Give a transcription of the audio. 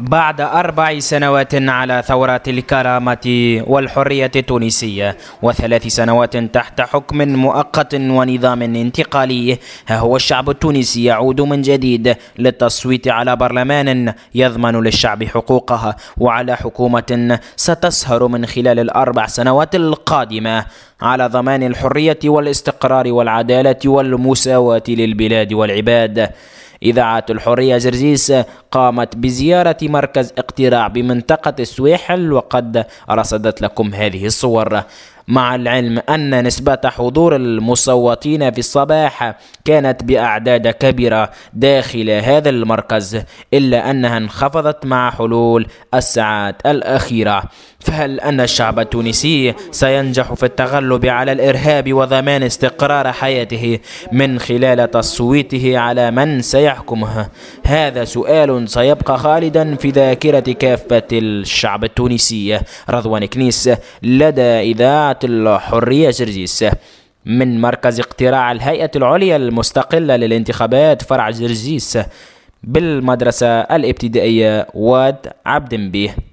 بعد 4 سنوات على ثورات الكرامة والحرية التونسية و3 سنوات تحت حكم مؤقت ونظام انتقالي، ها هو الشعب التونسي يعود من جديد للتصويت على برلمان يضمن للشعب حقوقه وعلى حكومة ستسهر من خلال ال4 سنوات القادمة على ضمان الحرية والاستقرار والعدالة والمساواة للبلاد والعباد. إذاعة الحرية زرزيس قامت بزيارة مركز اقتراع بمنطقة السويحل، وقد رصدت لكم هذه الصور. مع العلم أن نسبة حضور المصوتين في الصباح كانت بأعداد كبيرة داخل هذا المركز، إلا أنها انخفضت مع حلول الساعات الأخيرة. فهل أن الشعب التونسي سينجح في التغلب على الإرهاب وضمان استقرار حياته من خلال تصويته على من سيحكمه؟ هذا سؤال سيبقى خالدا في ذاكرة كافة الشعب التونسي. رضوان كنيس، لدى إذاعة الحرية زرزيس، من مركز اقتراع الهيئة العليا المستقلة للانتخابات فرع زرزيس بالمدرسة الابتدائية واد عبد بيه.